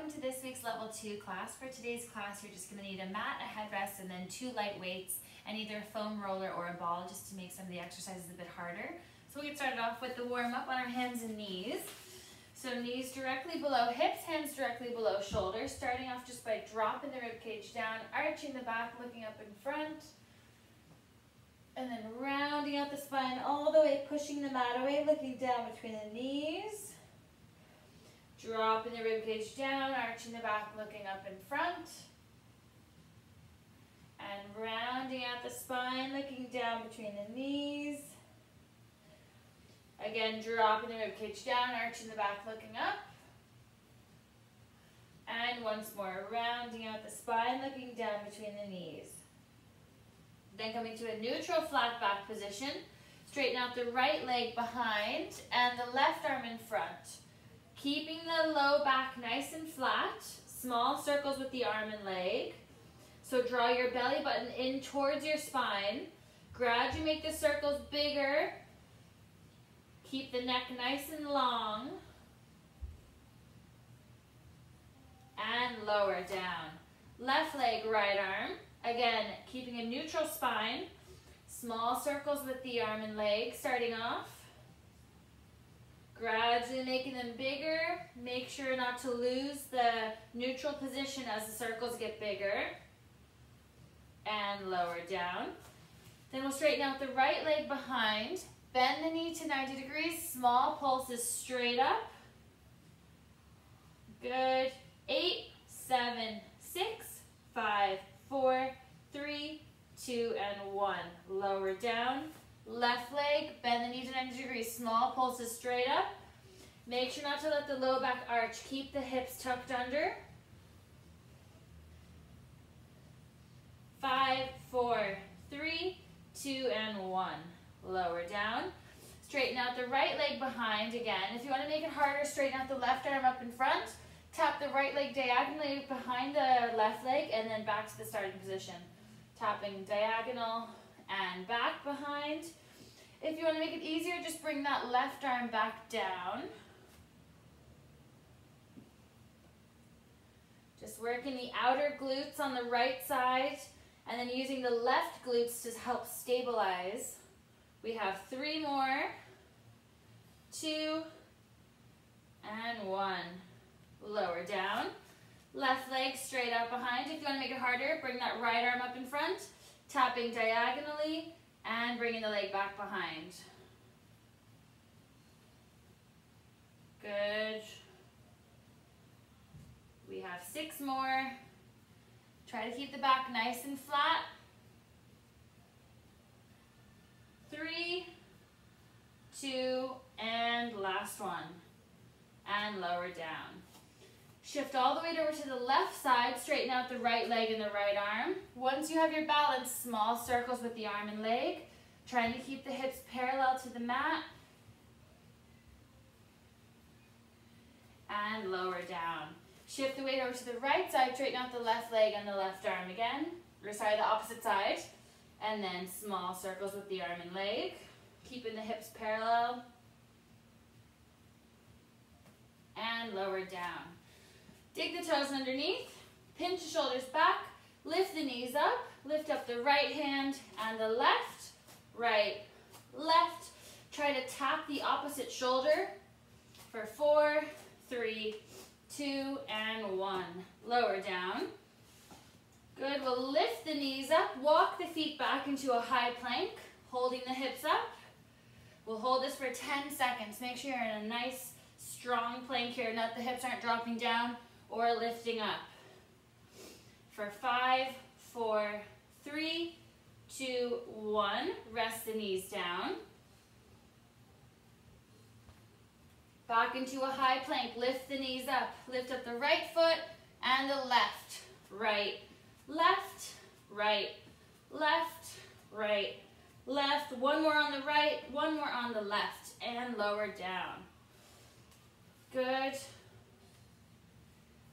welcome to this week's level 2 class. For today's class, you're just going to need a mat, a headrest, and then 2 light weights, and either a foam roller or a ball just to make some of the exercises a bit harder. So we'll get started off with the warm-up on our hands and knees. So knees directly below hips, hands directly below shoulders, starting off just by dropping the rib cage down, arching the back, looking up in front, and then rounding out the spine all the way, pushing the mat away, looking down between the knees. Dropping the rib cage down, arching the back, looking up in front. And rounding out the spine, looking down between the knees. Again, dropping the rib cage down, arching the back, looking up. And once more, rounding out the spine, looking down between the knees. Then coming to a neutral flat back position. Straighten out the right leg behind and the left arm in front. Keeping the low back nice and flat, small circles with the arm and leg. So draw your belly button in towards your spine. Gradually make the circles bigger. Keep the neck nice and long. And lower down. Left leg, right arm. Again, keeping a neutral spine. Small circles with the arm and leg starting off. Gradually making them bigger. Make sure not to lose the neutral position as the circles get bigger. And lower down. Then we'll straighten out the right leg behind. Bend the knee to 90 degrees. Small pulses straight up. Good. 8, 7, 6, 5, 4, 3, 2, and 1. Lower down. Left leg, bend the knee to 90 degrees, small pulses straight up. Make sure not to let the low back arch. Keep the hips tucked under. 5, 4, 3, 2, and 1. Lower down. Straighten out the right leg behind again. If you want to make it harder, straighten out the left arm up in front. Tap the right leg diagonally behind the left leg and then back to the starting position. Tapping diagonal and back behind. If you want to make it easier, just bring that left arm back down. Just working the outer glutes on the right side and then using the left glutes to help stabilize. We have 3 more, 2, and 1. Lower down. Left leg straight out behind. If you want to make it harder, bring that right arm up in front. Tapping diagonally and bringing the leg back behind. Good. We have 6 more. Try to keep the back nice and flat. 3, 2, and last one. And lower down. Shift all the way over to the left side, straighten out the right leg and the right arm. Once you have your balance, small circles with the arm and leg, trying to keep the hips parallel to the mat. And lower down. Shift the weight over to the right side, straighten out the left leg and the left arm again. Or sorry, the opposite side. And then small circles with the arm and leg, keeping the hips parallel. And lower down. Dig the toes underneath, pinch the shoulders back, lift the knees up, lift up the right hand and the left, right, left. Try to tap the opposite shoulder for 4, 3, 2, and 1. Lower down. Good, we'll lift the knees up, walk the feet back into a high plank, holding the hips up. We'll hold this for 10 seconds. Make sure you're in a nice, strong plank here, not the hips aren't dropping down or lifting up. For 5, 4, 3, 2, 1. Rest the knees down. Back into a high plank. Lift the knees up. Lift up the right foot and the left. Right, left, right, left, right, left. 1 more on the right, 1 more on the left. And lower down. Good.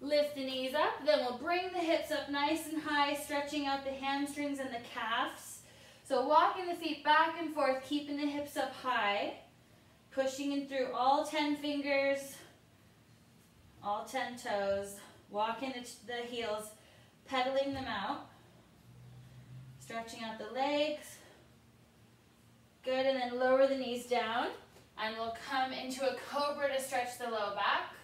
Lift the knees up, then we'll bring the hips up nice and high, stretching out the hamstrings and the calves. So walking the feet back and forth, keeping the hips up high, pushing in through all 10 fingers, all 10 toes. Walking the heels, pedaling them out. Stretching out the legs. Good, and then lower the knees down. And we'll come into a cobra to stretch the low back.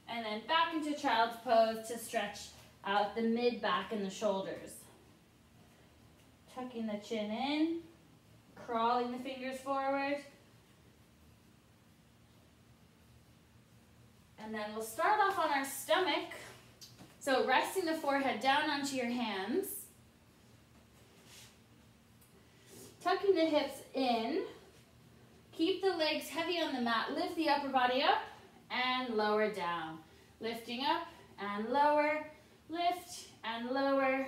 And then back into child's pose to stretch out the mid back and the shoulders. Tucking the chin in, crawling the fingers forward. And then we'll start off on our stomach. So resting the forehead down onto your hands. Tucking the hips in. Keep the legs heavy on the mat. Lift the upper body up and lower down. Lifting up and lower. Lift and lower.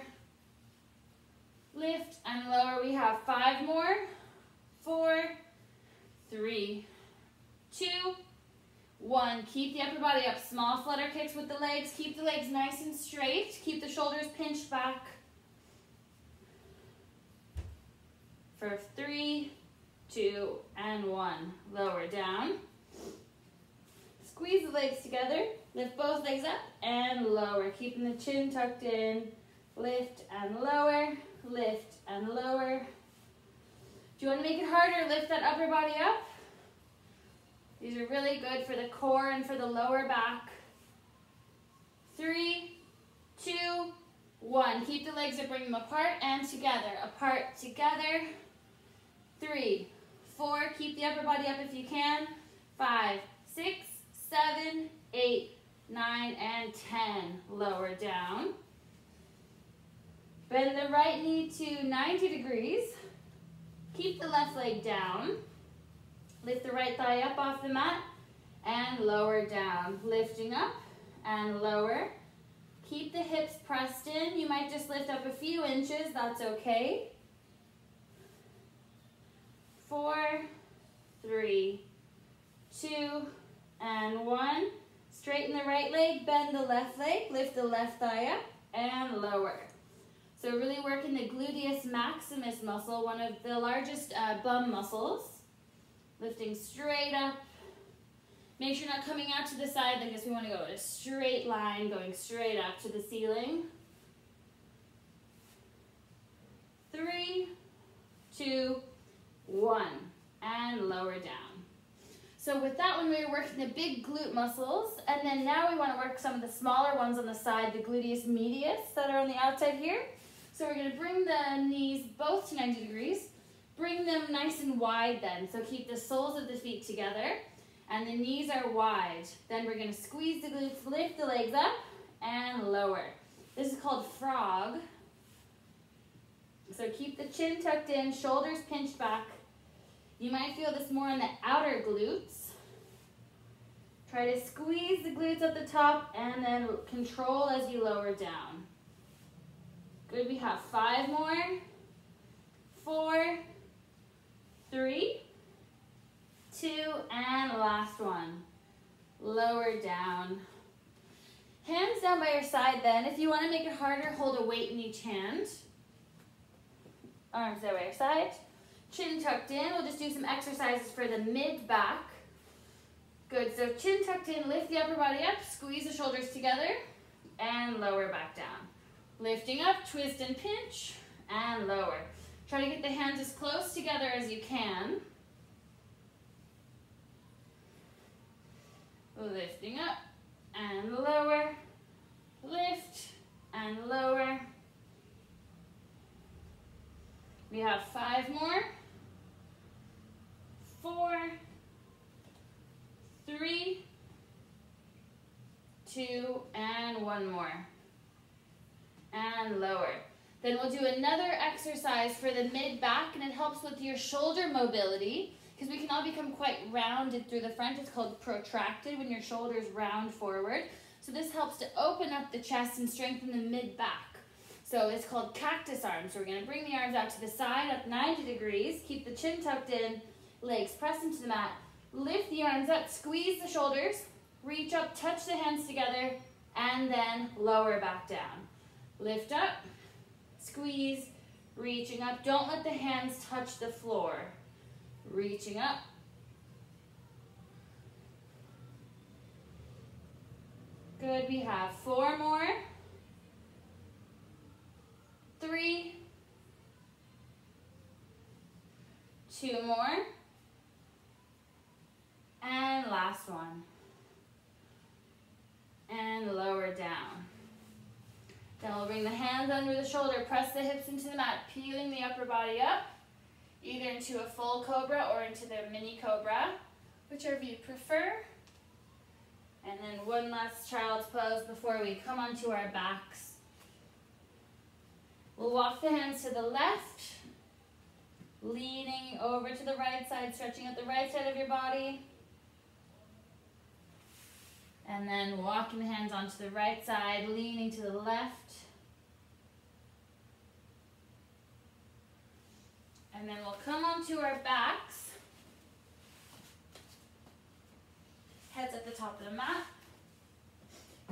Lift and lower. We have 5 more. 4, 3, 2, 1. Keep the upper body up. Small flutter kicks with the legs. Keep the legs nice and straight. Keep the shoulders pinched back. For 3, 2, and 1. Lower down. Squeeze the legs together. Lift both legs up and lower. Keeping the chin tucked in. Lift and lower. Lift and lower. If you want to make it harder, lift that upper body up. These are really good for the core and for the lower back. 3, 2, 1. Keep the legs up, bring them apart and together. Apart, together. 3, 4. Keep the upper body up if you can. 5, 6, 7, 8, 9, and 10. Lower down. Bend the right knee to 90 degrees. Keep the left leg down. Lift the right thigh up off the mat and lower down. Lifting up and lower. Keep the hips pressed in. You might just lift up a few inches. That's okay. 4, 3, 2, and 1. Straighten the right leg, bend the left leg, lift the left thigh up, and lower. So really working the gluteus maximus muscle, one of the largest bum muscles. Lifting straight up. Make sure you're not coming out to the side because we want to go in a straight line, going straight up to the ceiling. 3, 2, 1, and lower down. So with that one, we were working the big glute muscles, and then now we want to work some of the smaller ones on the side, the gluteus medius that are on the outside here. So we're going to bring the knees both to 90 degrees. Bring them nice and wide then. So keep the soles of the feet together, and the knees are wide. Then we're going to squeeze the glutes, lift the legs up, and lower. This is called frog. So keep the chin tucked in, shoulders pinched back. You might feel this more on the outer glutes. Try to squeeze the glutes at the top and then control as you lower down. Good, we have 5 more. 4, 3, 2, and last one. Lower down. Hands down by your side then. If you want to make it harder, hold a weight in each hand. Arms down by your side. Chin tucked in. We'll just do some exercises for the mid-back. Good, so chin tucked in, lift the upper body up, squeeze the shoulders together, and lower back down. Lifting up, twist and pinch, and lower. Try to get the hands as close together as you can. Lifting up, and lower. Lift, and lower. We have 5 more. 4, 3, 2, and 1 more. And lower. Then we'll do another exercise for the mid-back, and it helps with your shoulder mobility because we can all become quite rounded through the front. It's called protracted when your shoulders round forward. So this helps to open up the chest and strengthen the mid-back. So it's called cactus arms. So we're going to bring the arms out to the side, up 90 degrees. Keep the chin tucked in, legs press into the mat. Lift the arms up, squeeze the shoulders, reach up, touch the hands together, and then lower back down. Lift up, squeeze, reaching up. Don't let the hands touch the floor. Reaching up. Good, we have 4 more. 3. 2 more. And last one. And lower down. Then we'll bring the hands under the shoulder, press the hips into the mat, peeling the upper body up, either into a full cobra or into the mini cobra, whichever you prefer. And then one last child's pose before we come onto our backs. We'll walk the hands to the left, leaning over to the right side, stretching out the right side of your body. And then walking the hands onto the right side, leaning to the left. And then we'll come onto our backs. Heads at the top of the mat.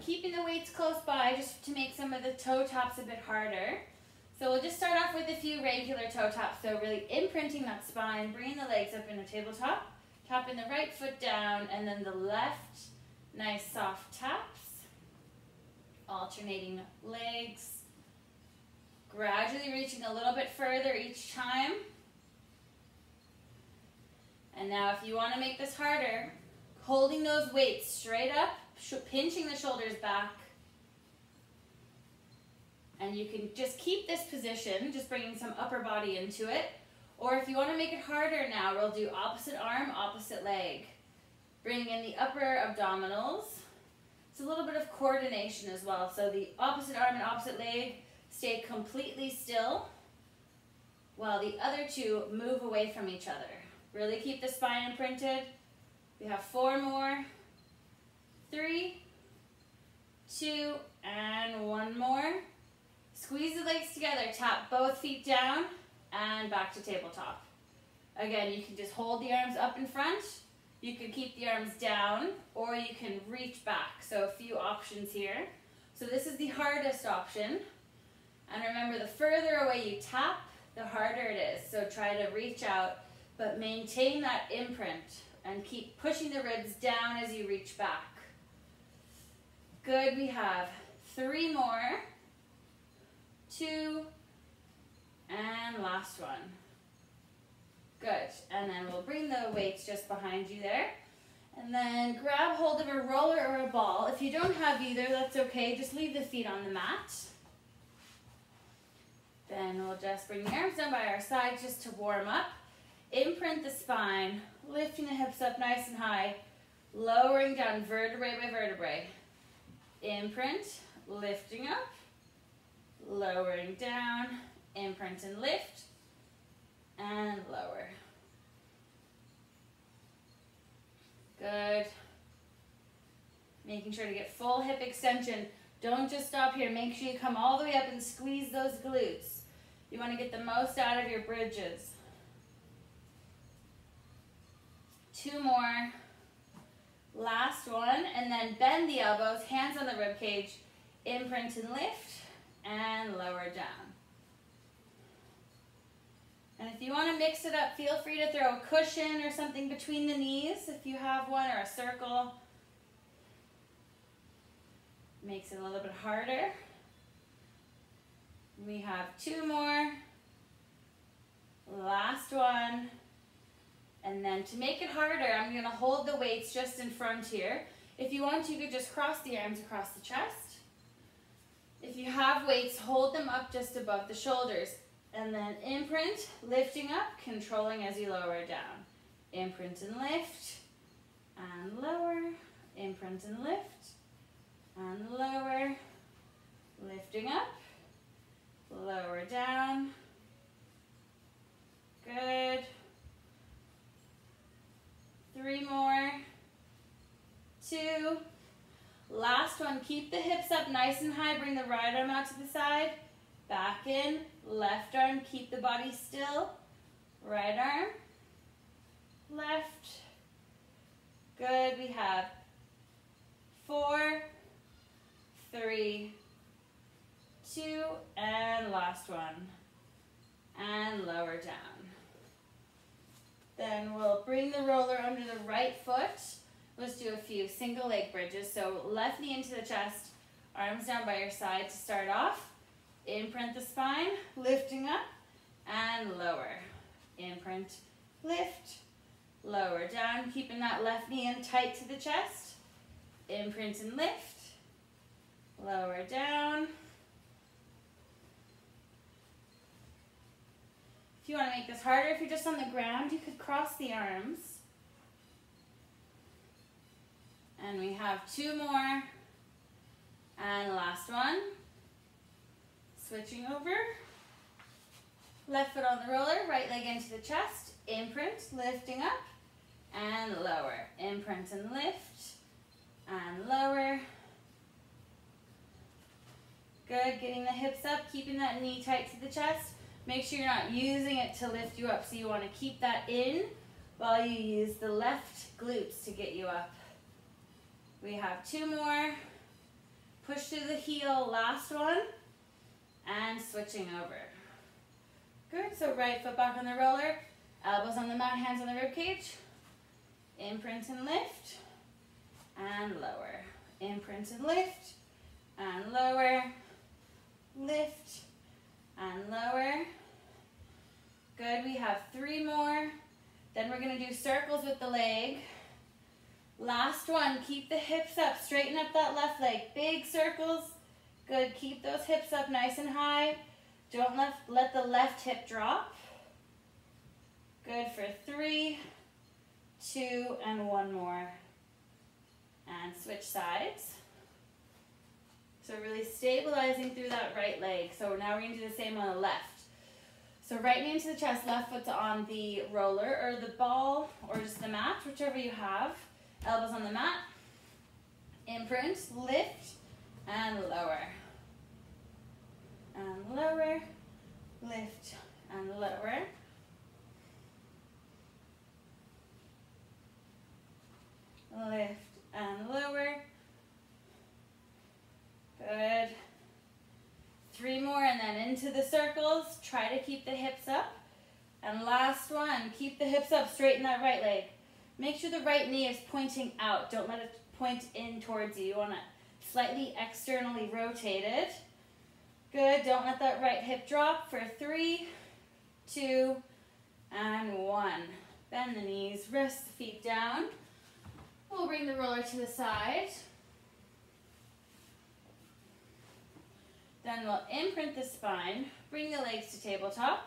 Keeping the weights close by just to make some of the toe taps a bit harder. So we'll just start off with a few regular toe taps. So really imprinting that spine, bringing the legs up in a tabletop, tapping the right foot down, and then the left, nice soft taps. Alternating legs. Gradually reaching a little bit further each time. And now if you want to make this harder, holding those weights straight up, pinching the shoulders back. And you can just keep this position, just bringing some upper body into it. Or if you want to make it harder now, we'll do opposite arm, opposite leg. Bring in the upper abdominals. It's a little bit of coordination as well. So the opposite arm and opposite leg stay completely still, while the other two move away from each other. Really keep the spine imprinted. We have 4 more. 3, 2, and 1 more. Squeeze the legs together, tap both feet down, and back to tabletop. Again, you can just hold the arms up in front. You can keep the arms down, or you can reach back. So a few options here. So this is the hardest option. And remember, the further away you tap, the harder it is. So try to reach out, but maintain that imprint and keep pushing the ribs down as you reach back. Good, we have 3 more. 2, and last one. Good, and then we'll bring the weights just behind you there. And then grab hold of a roller or a ball. If you don't have either, that's okay. Just leave the feet on the mat. Then we'll just bring the arms down by our sides just to warm up. Imprint the spine, lifting the hips up nice and high, lowering down vertebrae by vertebrae. Imprint, lifting up, lowering down, imprint and lift, and lower. Good. Making sure to get full hip extension. Don't just stop here. Make sure you come all the way up and squeeze those glutes. You want to get the most out of your bridges. 2 more. Last one, and then bend the elbows, hands on the rib cage, imprint and lift, and lower down. And if you want to mix it up, feel free to throw a cushion or something between the knees if you have one, or a circle. Makes it a little bit harder. We have 2 more. Last one. And then to make it harder, I'm going to hold the weights just in front here. If you want, you could just cross the arms across the chest. If you have weights, hold them up just above the shoulders. And then imprint, lifting up, controlling as you lower down. Imprint and lift, and lower. Imprint and lift, and lower. Lifting up, lower down. Good. 3 more. 2. Last one. Keep the hips up nice and high. Bring the right arm out to the side. Back in. Left arm. Keep the body still. Right arm. Left. Good. We have 4, 3, 2, and last one. And lower down. Then we'll bring the roller under the right foot. Let's do a few single leg bridges. So left knee into the chest, arms down by your side to start off. Imprint the spine, lifting up and lower. Imprint, lift, lower down, keeping that left knee in tight to the chest. Imprint and lift, lower down. If you want to make this harder, if you're just on the ground, you could cross the arms. And we have 2 more. And last one. Switching over. Left foot on the roller, right leg into the chest. Imprint, lifting up and lower. Imprint and lift and lower. Good, getting the hips up, keeping that knee tight to the chest. Make sure you're not using it to lift you up, so you want to keep that in while you use the left glutes to get you up. We have 2 more. Push through the heel, last one, and switching over. Good, so right foot back on the roller, elbows on the mat, hands on the rib cage. Imprint and lift, and lower. Imprint and lift, and lower. Lift, and lower. Good, we have 3 more. Then we're gonna do circles with the leg. Last one, keep the hips up, straighten up that left leg. Big circles, good, keep those hips up nice and high. Don't let the left hip drop. Good for 3, 2, and 1 more. And switch sides. So really stabilizing through that right leg. So now we're gonna do the same on the left. So right knee into the chest, left foot's on the roller or the ball or just the mat, whichever you have. Elbows on the mat. Imprint, lift, and lower. And lower, lift, and lower. Lift and lower. Good. 3 more and then into the circles. Try to keep the hips up. And last one, keep the hips up, straighten that right leg. Make sure the right knee is pointing out. Don't let it point in towards you. You want to slightly externally rotate it. Good, don't let that right hip drop for 3, 2, and 1. Bend the knees, rest the feet down. We'll bring the roller to the side. Then we'll imprint the spine, bring the legs to tabletop,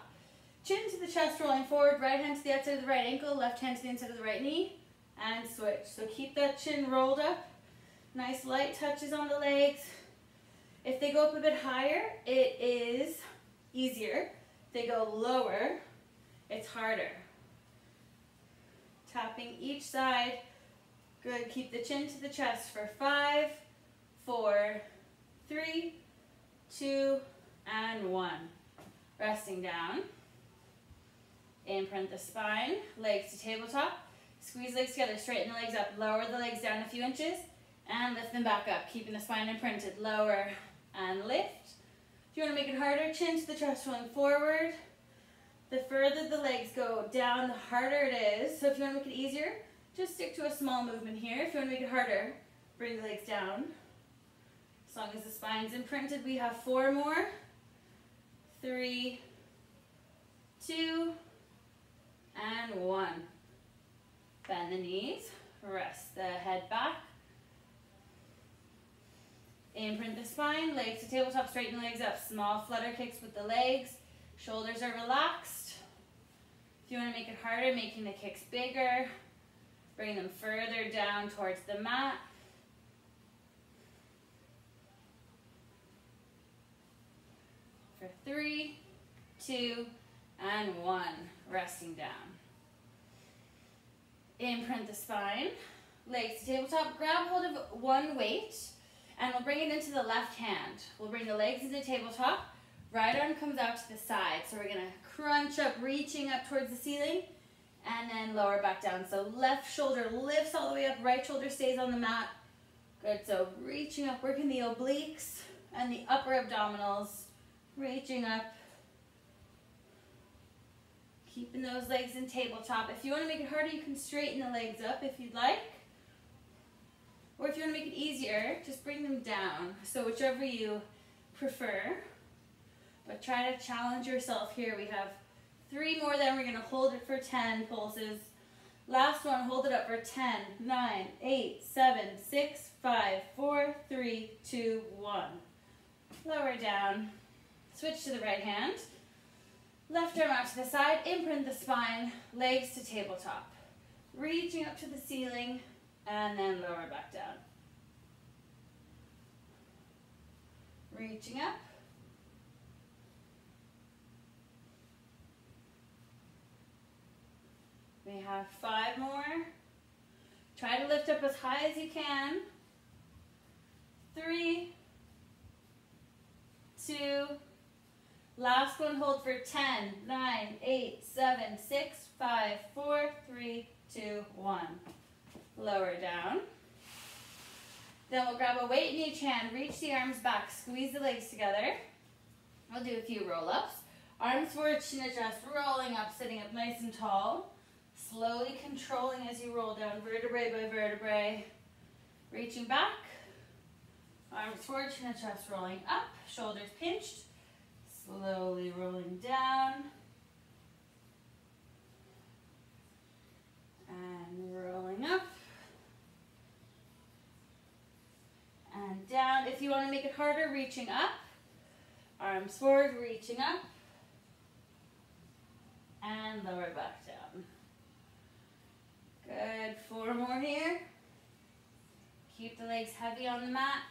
chin to the chest, rolling forward, right hand to the outside of the right ankle, left hand to the inside of the right knee, and switch. So keep that chin rolled up, nice light touches on the legs. If they go up a bit higher, it is easier. If they go lower, it's harder. Tapping each side. Good, keep the chin to the chest for 5, 4, 3, 2, and 1. Resting down. Imprint the spine, legs to tabletop. Squeeze legs together, straighten the legs up, lower the legs down a few inches, and lift them back up, keeping the spine imprinted. Lower and lift. If you want to make it harder, chin to the chest, rolling forward. The further the legs go down, the harder it is. So if you want to make it easier, just stick to a small movement here. If you want to make it harder, bring the legs down. As long as the spine's imprinted, we have 4 more. 3, 2, and 1. Bend the knees, rest the head back. Imprint the spine, legs to tabletop, straighten the legs up. Small flutter kicks with the legs. Shoulders are relaxed. If you want to make it harder, making the kicks bigger. Bring them further down towards the mat. For 3, 2, and 1. Resting down. Imprint the spine. Legs to tabletop. Grab hold of one weight and we'll bring it into the left hand. We'll bring the legs into tabletop. Right arm comes out to the side. So we're going to crunch up, reaching up towards the ceiling, and then lower back down. So left shoulder lifts all the way up, right shoulder stays on the mat. Good, so reaching up, working the obliques and the upper abdominals, reaching up. Keeping those legs in tabletop. If you want to make it harder, you can straighten the legs up if you'd like. easier, just bring them down. So whichever you prefer, but try to challenge yourself here. We have 3 more, then we're gonna hold it for 10 pulses. Last one, hold it up for 10, 9, 8, 7, 6, 5, 4, 3, 2, 1. Lower down. Switch to the right hand. Left arm out to the side, imprint the spine, legs to tabletop. Reaching up to the ceiling, and then lower back down. Reaching up. We have 5 more. Try to lift up as high as you can. 3, 2, last one, hold for 10, 9, 8, 7, 6, 5, 4, 3, 2, 1. Lower down. Then we'll grab a weight in each hand, reach the arms back, squeeze the legs together. We'll do a few roll-ups. Arms forward, chin to chest, rolling up, sitting up nice and tall. Slowly controlling as you roll down, vertebrae by vertebrae. Reaching back. Arms forward, chin to chest, rolling up, shoulders pinched. Slowly rolling down. And rolling up. And down. If you want to make it harder, reaching up. Arms forward, reaching up. And lower back down. Good. 4 more here. Keep the legs heavy on the mat.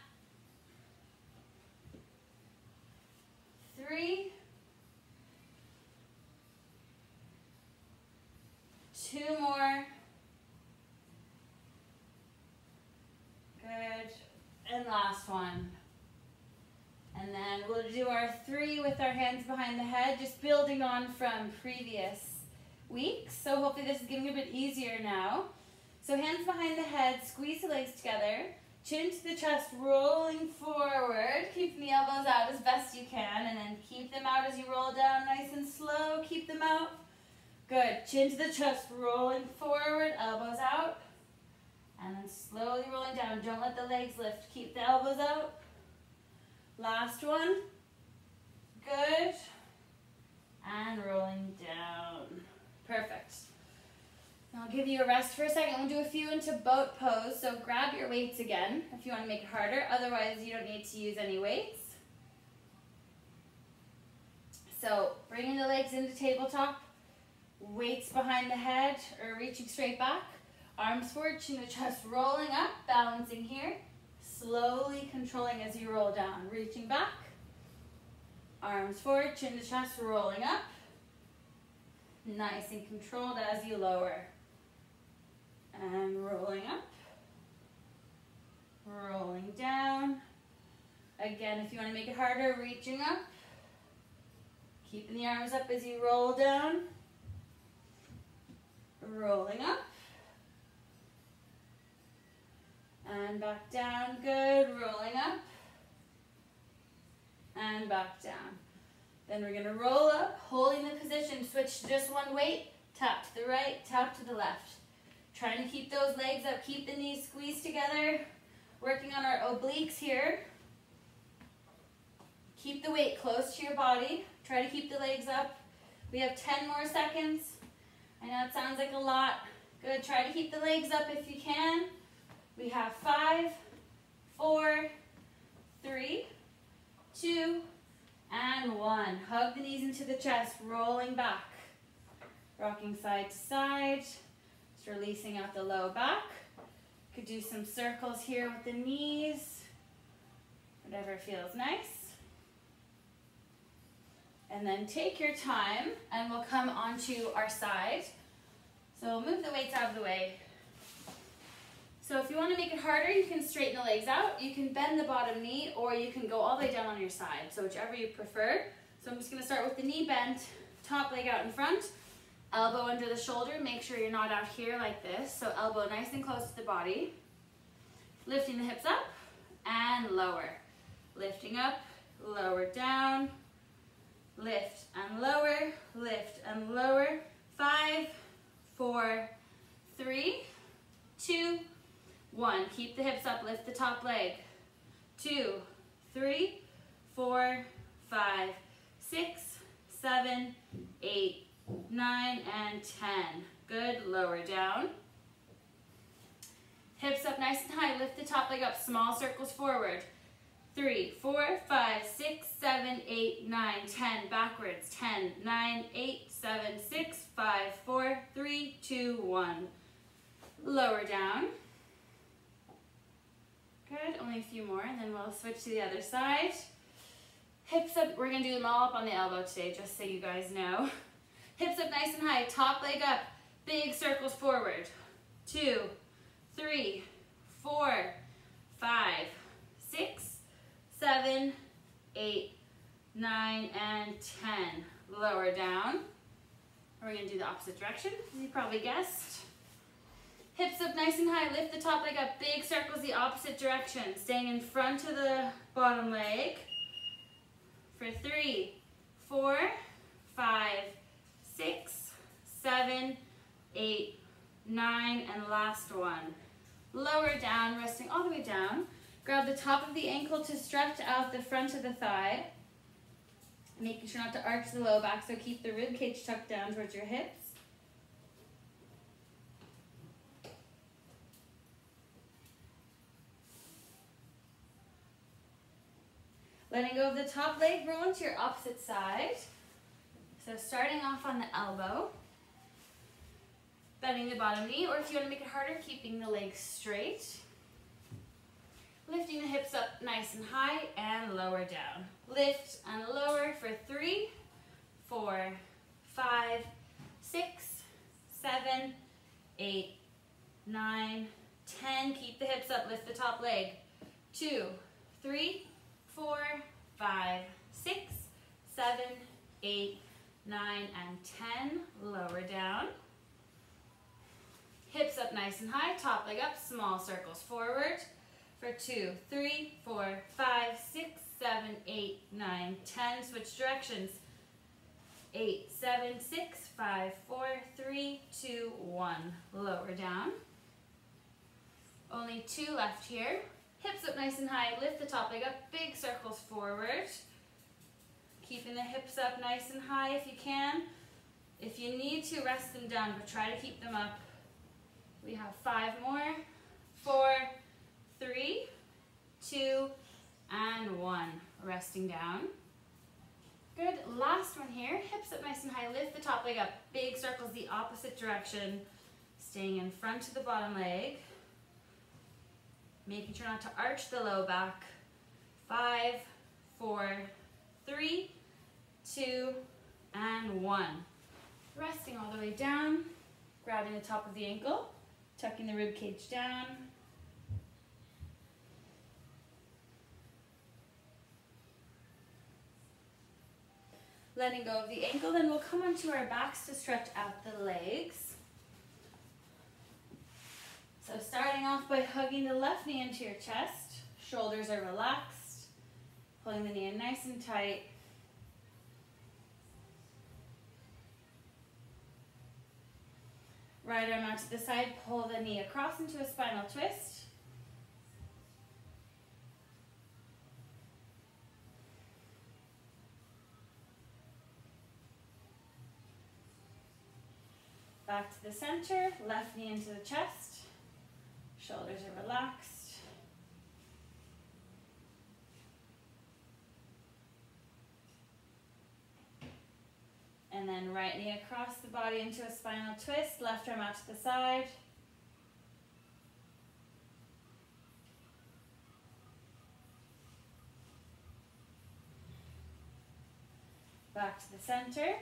3. 2 more. Good. And last one. And then we'll do our 3 with our hands behind the head, just building on from previous weeks. So hopefully this is getting a bit easier now. So hands behind the head, squeeze the legs together, chin to the chest, rolling forward, keeping the elbows out as best you can, and then keep them out as you roll down, nice and slow, keep them out. Good, chin to the chest, rolling forward, elbows out, and then slowly rolling down. Don't let the legs lift, keep the elbows out. Last one, good, and rolling down. Perfect. I'll give you a rest for a second. We'll do a few into boat pose. So grab your weights again if you want to make it harder. Otherwise, you don't need to use any weights. So bringing the legs into tabletop, weights behind the head or reaching straight back. Arms forward, chin to chest, rolling up, balancing here. Slowly controlling as you roll down. Reaching back. Arms forward, chin to chest, rolling up. Nice and controlled as you lower. And rolling up. Rolling down. Again, if you want to make it harder, reaching up. Keeping the arms up as you roll down. Rolling up. And back down, good. Rolling up. And back down. Then we're gonna roll up, holding the position, switch to just one weight, tap to the right, tap to the left. Trying to keep those legs up, keep the knees squeezed together. Working on our obliques here. Keep the weight close to your body. Try to keep the legs up. We have 10 more seconds. I know it sounds like a lot. Good, try to keep the legs up if you can. We have 5, 4, 3, 2, and 1. Hug the knees into the chest, rolling back. Rocking side to side. Just releasing out the low back. Could do some circles here with the knees. Whatever feels nice. And then take your time and we'll come onto our side. So move the weights out of the way. So if you want to make it harder, you can straighten the legs out, you can bend the bottom knee, or you can go all the way down on your side. So whichever you prefer. So I'm just going to start with the knee bent, top leg out in front, elbow under the shoulder. Make sure you're not out here like this. So elbow nice and close to the body. Lifting the hips up and lower. Lifting up, lower down, lift and lower, lift and lower. 5, 4, 3, 2, 1, keep the hips up, lift the top leg. 2, 3, 4, 5, 6, 7, 8, 9, and 10. Good, lower down. Hips up nice and high, lift the top leg up, small circles forward. 3, 4, 5, 6, 7, 8, 9, 10, backwards. 10, 9, 8, 7, 6, 5, 4, 3, 2, 1. Lower down. Good, only a few more, and then we'll switch to the other side. Hips up, we're gonna do them all up on the elbow today, just so you guys know. Hips up nice and high, top leg up, big circles forward. 2, 3, 4, 5, 6, 7, 8, 9, and 10. Lower down. We're gonna do the opposite direction, as you probably guessed. Hips up nice and high, lift the top leg up, big circles the opposite direction, staying in front of the bottom leg. For 3, 4, 5, 6, 7, 8, 9, and last one. Lower down, resting all the way down. Grab the top of the ankle to stretch out the front of the thigh. Making sure not to arch the low back, so keep the rib cage tucked down towards your hips. Letting go of the top leg, roll into your opposite side. So starting off on the elbow, bending the bottom knee, or if you want to make it harder, keeping the legs straight. Lifting the hips up nice and high and lower down. Lift and lower for 3, 4, 5, 6, 7, 8, 9, 10. Keep the hips up, lift the top leg. 2, 3, 4, 5, 6, 7, 8, 9, and 10. Lower down. Hips up nice and high, top leg up, small circles forward. For 2, 3, 4, 5, 6, 7, 8, 9, 10. Switch directions. 8, 7, 6, 5, 4, 3, 2, 1. Lower down. Only 2 left here. Hips up nice and high, lift the top leg up, big circles forward. Keeping the hips up nice and high if you can. If you need to, rest them down, but try to keep them up. We have 5 more. 4, 3, 2, and 1. Resting down. Good, last one here. Hips up nice and high, lift the top leg up, big circles the opposite direction. Staying in front of the bottom leg. Making sure not to arch the low back. 5, 4, 3, 2, and 1. Resting all the way down, grabbing the top of the ankle, tucking the rib cage down. Letting go of the ankle, then we'll come onto our backs to stretch out the legs. So starting off by hugging the left knee into your chest, shoulders are relaxed, pulling the knee in nice and tight. Right arm out to the side, pull the knee across into a spinal twist. Back to the center, left knee into the chest. Shoulders are relaxed. And then right knee across the body into a spinal twist, left arm out to the side. Back to the center.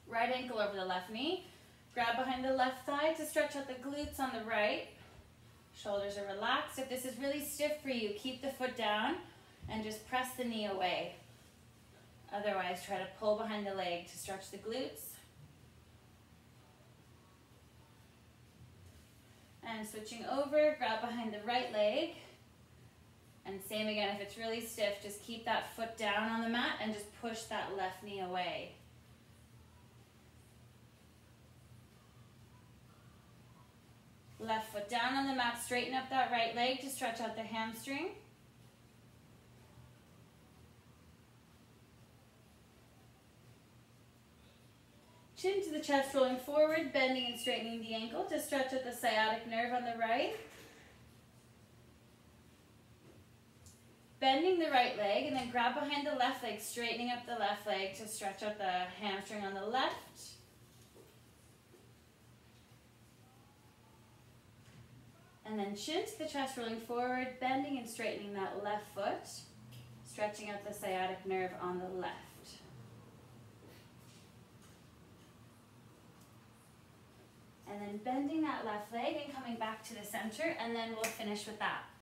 Right ankle over the left knee. Grab behind the left thigh to stretch out the glutes on the right. Shoulders are relaxed. If this is really stiff for you, keep the foot down and just press the knee away. Otherwise, try to pull behind the leg to stretch the glutes. And switching over, grab behind the right leg. And same again, if it's really stiff, just keep that foot down on the mat and just push that left knee away. Left foot down on the mat, straighten up that right leg to stretch out the hamstring. Chin to the chest, rolling forward, bending and straightening the ankle to stretch out the sciatic nerve on the right. Bending the right leg and then grab behind the left leg, straightening up the left leg to stretch out the hamstring on the left. And then chin to the chest, rolling forward, bending and straightening that left foot, stretching out the sciatic nerve on the left. And then bending that left leg and coming back to the center, and then we'll finish with that.